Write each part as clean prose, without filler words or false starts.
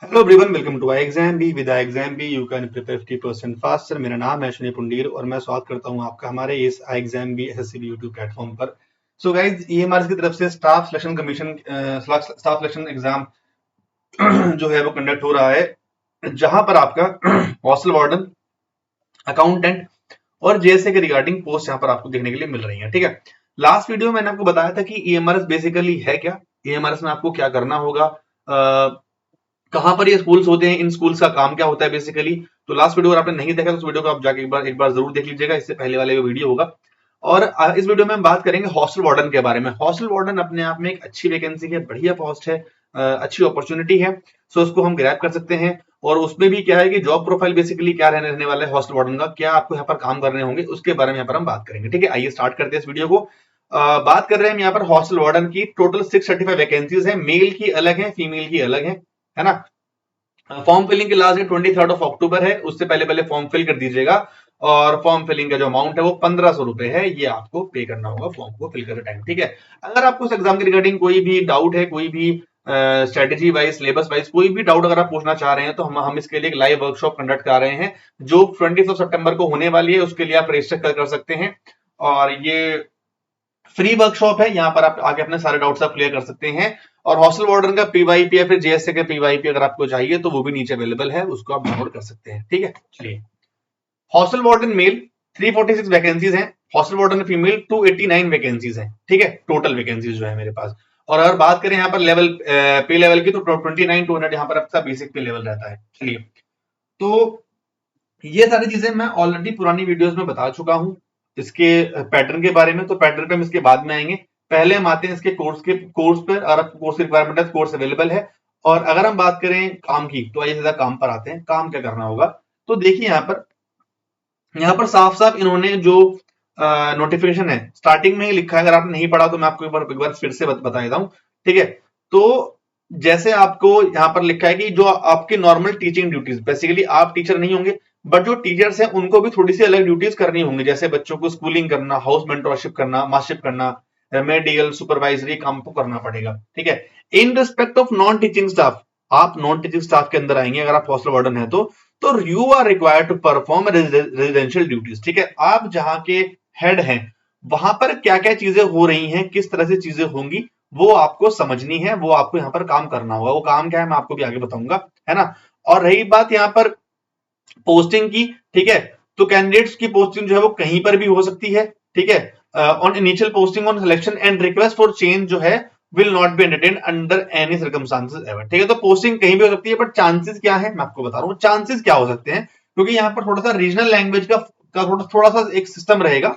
Hello everyone, welcome to I exam B. With exam B you can prepare 50% faster. मेरा नाम है अश्विनी पुंडीर और मैं स्वागत करता हूं आपका हमारे इस I exam B SSC B YouTube platform पर। सो गाइज, ये हमारे की तरफ से staff selection commission staff selection exam जो है वो कंडक्ट हो रहा है, जहां पर आपका हॉस्टल वार्डन, अकाउंटेंट और जेएसए के रिगार्डिंग पोस्ट यहाँ पर आपको देखने के लिए मिल रही है। ठीक है, लास्ट वीडियो में मैंने आपको बताया था कि ईएमआरएस बेसिकली है क्या, ईएमआरएस में आपको क्या करना होगा, कहां पर ये स्कूल्स होते हैं, इन स्कूल्स का काम क्या होता है बेसिकली। तो लास्ट वीडियो अगर आपने नहीं देखा तो उस वीडियो को आप जाके एक बार जरूर देख लीजिएगा, इससे पहले वाले वीडियो होगा। और इस वीडियो में हम बात करेंगे हॉस्टल वार्डन के बारे में। हॉस्टल वार्डन अपने आप में एक अच्छी वैकेंसी है, बढ़िया पोस्ट है, अच्छी अपॉर्चुनिटी है। सो उसको हम ग्रैब कर सकते हैं। और उसमें भी क्या है कि जॉब प्रोफाइल बेसिकली क्या रहने वाला है हॉस्टल वार्डन का, क्या आपको यहाँ पर काम करने होंगे, उसके बारे में यहाँ पर हम बात करेंगे। ठीक है, आइए स्टार्ट करते हैं इस वीडियो को। बात कर रहे हैं हम यहाँ पर हॉस्टल वार्डन की। टोटल 635 वैकेंसीज है, मेल की अलग है, फीमेल की अलग है ना। फॉर्म फिलिंग की लास्ट डेट 23 अक्टूबर है, उससे पहले पहले फॉर्म फिल कर दीजिएगा। और फॉर्म फिलिंग का जो अमाउंट है वो 1500 रुपए है, ये आपको पे करना होगा फॉर्म को फिल करते टाइम। ठीक है, अगर आपको इस एग्जाम के रिगार्डिंग कोई भी डाउट है, कोई भी स्ट्रेटेजी वाइज, सिलेबस वाइज कोई भी डाउट अगर आप पूछना चाह रहे हैं, तो हम इसके लिए एक लाइव वर्कशॉप कंडक्ट कर रहे हैं जो 20 सितंबर को होने वाली है। उसके लिए आप रजिस्टर कर सकते हैं और ये फ्री वर्कशॉप है, यहाँ पर आप आके अपने सारे डाउट्स आप क्लियर कर सकते हैं। और हॉस्टल वार्डन का पीवाईपी या फिर जेएसए का पीवाईपी अगर आपको चाहिए तो वो भी नीचे अवेलेबल है, उसको आप डाउनलोड कर सकते हैं। ठीक है, चलिए। हॉस्टल वार्डन मेल 346 वैकेंसीज हैं, हॉस्टल वार्डन फीमेल 289 वैकेंसीज हैं। ठीक है, टोटल वैकेंसीज जो है मेरे पास। और अगर बात करें यहाँ पर लेवल पे लेवल की, तो 29,200 यहाँ पर आपका बेसिक पे लेवल रहता है। चलिए, तो ये सारी चीजें मैं ऑलरेडी पुरानी वीडियोस में बता चुका हूं। इसके पैटर्न के बारे में, तो पैटर्न पे हम इसके बाद में आएंगे। पहले हम आते हैं इसके कोर्स पर। और आपको कोर्स की रिक्वायरमेंट है, कोर्स अवेलेबल है। और अगर हम बात करें काम की, तो आइए सीधा काम पर आते हैं। काम क्या करना होगा, तो देखिए यहाँ पर साफ साफ इन्होंने जो नोटिफिकेशन है स्टार्टिंग में ही लिखा है। अगर आपने नहीं पढ़ा तो मैं आपको एक बार फिर से बता देता हूं। ठीक है, तो जैसे आपको यहाँ पर लिखा है कि जो आपकी नॉर्मल टीचिंग ड्यूटीज, बेसिकली आप टीचर नहीं होंगे, बट जो टीचर्स हैं उनको भी थोड़ी सी अलग ड्यूटीज करनी होंगी, जैसे बच्चों को स्कूलिंग करना, हाउस मेंटरशिप करना, मास्टरशिप करना, रेमेडियल सुपरवाइजरी काम को करना पड़ेगा। ठीक है, in respect of non teaching staff, आप नॉन टीचिंग स्टाफ के अंदर आएंगे अगर आप हॉस्टल वार्डन है तो you are required to perform residential duties. ठीक है, आप जहां के हेड हैं वहां पर क्या क्या चीजें हो रही हैं, किस तरह से चीजें होंगी, वो आपको समझनी है, वो आपको यहाँ पर काम करना होगा। वो काम क्या है मैं आपको भी आगे बताऊंगा, है ना। और रही बात यहाँ पर पोस्टिंग की, ठीक है, तो कैंडिडेट्स की पोस्टिंग जो है वो कहीं पर भी हो सकती है। ठीक है, on initial posting on selection and request for change जो है will not be entertained under any circumstances ever. ठीक है, तो पोस्टिंग कहीं भी हो सकती है, बट चांसेस क्या है मैं आपको बता रहा हूँ। चांसेस क्या हो सकते हैं, क्योंकि यहाँ पर थोड़ा सा रीजनल लैंग्वेज का थोड़ा सा एक सिस्टम रहेगा,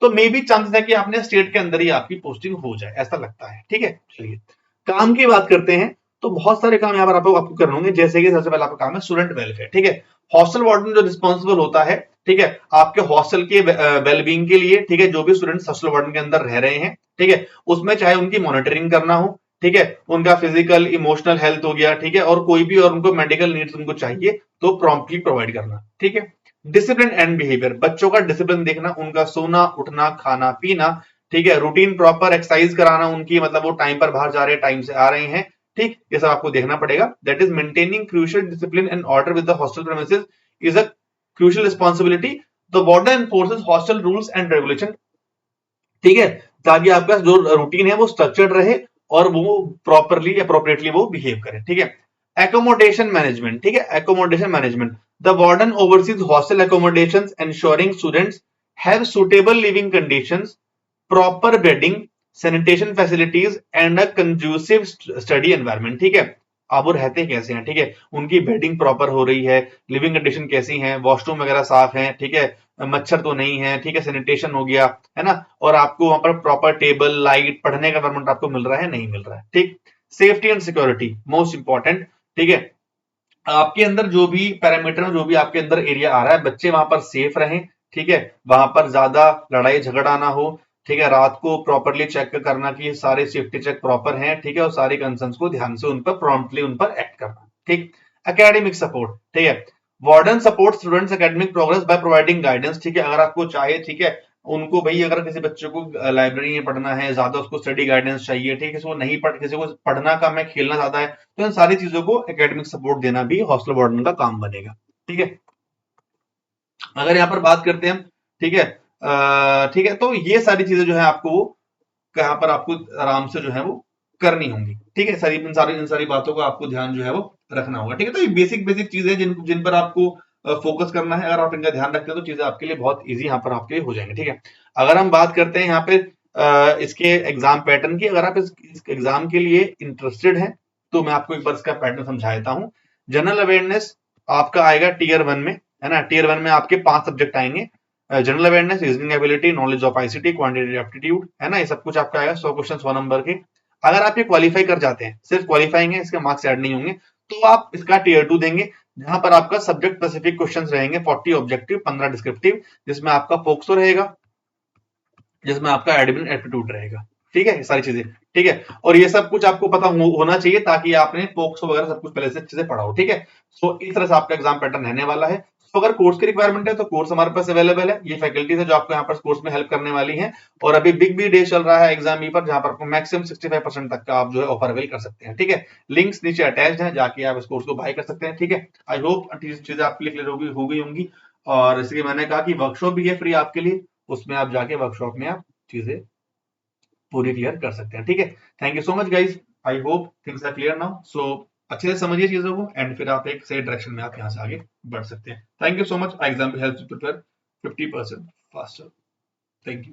तो मे बी चांसेस है कि आपने स्टेट के अंदर ही आपकी पोस्टिंग हो जाए, ऐसा लगता है। ठीक है, चलिए काम की बात करते हैं। तो बहुत सारे काम यहाँ पर आपको करने होंगे, जैसे कि सबसे पहला आपका काम है स्टूडेंट वेलफेयर। ठीक है, हॉस्टल वार्डन जो रिस्पॉन्सिबल होता है, ठीक है, आपके हॉस्टल के वेलबींग के लिए। ठीक है, जो भी स्टूडेंट्स हॉस्टल वार्डन के अंदर रह रहे हैं, ठीक है, उसमें चाहे उनकी मॉनिटरिंग करना हो, ठीक है, उनका फिजिकल इमोशनल हेल्थ हो गया, ठीक है, और कोई भी और उनको मेडिकल नीड्स उनको चाहिए तो प्रॉम्प्टली प्रोवाइड करना। ठीक है, डिसिप्लिन एंड बिहेवियर, बच्चों का डिसिप्लिन देखना, उनका सोना उठना खाना पीना, ठीक है, रूटीन प्रॉपर एक्सरसाइज कराना उनकी, मतलब वो टाइम पर बाहर जा रहे हैं, टाइम से आ रहे हैं। ठीक, ये सब आपको देखना पड़ेगा। That is maintaining crucial discipline and order with the hostel premises is a crucial responsibility. The warden एनफोर्सेस hostel rules and regulation. ठीक है, ताकि आपका जो रूटीन है वो स्ट्रक्चर्ड रहे और वो प्रॉपरली अप्रोप्रिएटली वो बिहेव करे। ठीक है, एकोमोडेशन मैनेजमेंट। ठीक है, accommodation management, the warden overseas hostel accommodations ensuring students have suitable living conditions, proper bedding, sanitation facilities and a conducive study environment. ठीक है, अब वो रहते कैसे हैं, ठीक है, उनकी बेडिंग प्रॉपर हो रही है, लिविंग कंडीशन कैसी है, वॉशरूम वगैरह साफ है, ठीक है, मच्छर तो नहीं है, ठीक है, सैनिटेशन हो गया, है ना। और आपको वहां पर प्रॉपर टेबल, लाइट, पढ़ने का एनवायरनमेंट आपको मिल रहा है नहीं मिल रहा है। ठीक, safety and security most important. ठीक है, आपके अंदर जो भी पैरामीटर, जो भी आपके अंदर एरिया आ रहा है, बच्चे वहां पर सेफ रहें। ठीक है, वहां पर ज्यादा लड़ाई झगड़ा ना हो। ठीक है, रात को प्रॉपरली चेक करना कि सारे सेफ्टी चेक प्रॉपर हैं। ठीक है, और सारी कंसर्न्स को ध्यान से उन पर प्रॉम्प्टली उन पर एक्ट करना। ठीक, एकेडमिक सपोर्ट। ठीक है, warden support students academic progress by providing guidance. ठीक है, अगर आपको चाहे, ठीक है, उनको भाई अगर किसी बच्चे को लाइब्रेरी में पढ़ना है, ज्यादा उसको स्टडी गाइडेंस चाहिए, ठीक है, किसी को नहीं पढ़ किसी को पढ़ना कम है, खेलना ज्यादा है, तो इन सारी चीजों को एकेडमिक सपोर्ट देना भी हॉस्टल वार्डन का काम बनेगा। ठीक है, अगर यहाँ पर बात करते हैं हम, ठीक है, ठीक है, तो ये सारी चीजें जो है आपको वो यहाँ पर आपको आराम से जो है वो करनी होंगी। ठीक है, सारी इन सारी बातों को आपको ध्यान जो है वो रखना होगा। ठीक है, तो ये बेसिक बेसिक चीजें जिन पर आपको फोकस करना है, अगर आप इनका ध्यान रखते हैं तो चीजें आपके लिए बहुत इजी यहाँ पर आपके लिए हो जाएंगे। ठीक है, अगर हम बात करते हैं यहाँ पे इसके एग्जाम पैटर्न की, अगर आप इस एग्जाम के लिए इंटरेस्टेड हैं तो मैं आपको एक बार इसका पैटर्न समझा देता हूँ। जनरल अवेयरनेस आपका आएगा टीयर 1 में, है ना। टीयर 1 में आपके 5 सब्जेक्ट आएंगे, general awareness, reasoning ability, knowledge of ICT, quantitative aptitude, है ना, ये सब कुछ आपका आएगा 100 क्वेश्चन 100 नंबर के। अगर आप ये क्वालिफाई कर जाते हैं, सिर्फ क्वालिफाइंग है, इसके मार्क्स ऐड नहीं होंगे, तो आप इसका टीयर 2 देंगे, जहां पर आपका सब्जेक्ट स्पेसिफिक क्वेश्चंस रहेंगे 40 ऑब्जेक्टिव 15 डिस्क्रिप्टिव, जिसमें आपका फोक्सो रहेगा, जिसमें आपका एडमिन एप्टीट्यूड रहेगा। ठीक है, ये सारी चीजें, ठीक है, और ये सब कुछ आपको पता होना चाहिए ताकि आपने पोक्सो वगैरह सब कुछ पहले से अच्छे से पढ़ा हो। ठीक है, सो इस तरह से आपका एग्जाम पैटर्न रहने वाला है। तो अगर कोर्स की रिक्वायरमेंट है तो कोर्स हमारे पास अवेलेबल है, ये फैकल्टीज है जो आपको यहाँ पर कोर्स में हेल्प करने वाली हैं, और अभी बिग बी डे चल रहा है एग्जाम पर, जहां पर आपको मैक्सिमम 65% तक का आप जो है ऑफर अवेल कर सकते हैं। ठीक है, लिंक्स नीचे अटैच्ड है, जाके आप इस कोर्स को बाय कर सकते हैं। ठीक है, आई होप चीजें आपके लिए क्लियर हो गई होंगी। और इसलिए मैंने कहा कि वर्कशॉप भी है फ्री आपके लिए, उसमें आप जाके वर्कशॉप में आप चीजें पूरी क्लियर कर सकते हैं। ठीक है, thank you so much guys, I hope things are clear now. So अच्छे से समझिए चीजों को, एंड फिर आप एक सही डायरेक्शन में आप यहाँ से आगे बढ़ सकते हैं। Thank you so much, exam help prepare 50% faster. Thank you.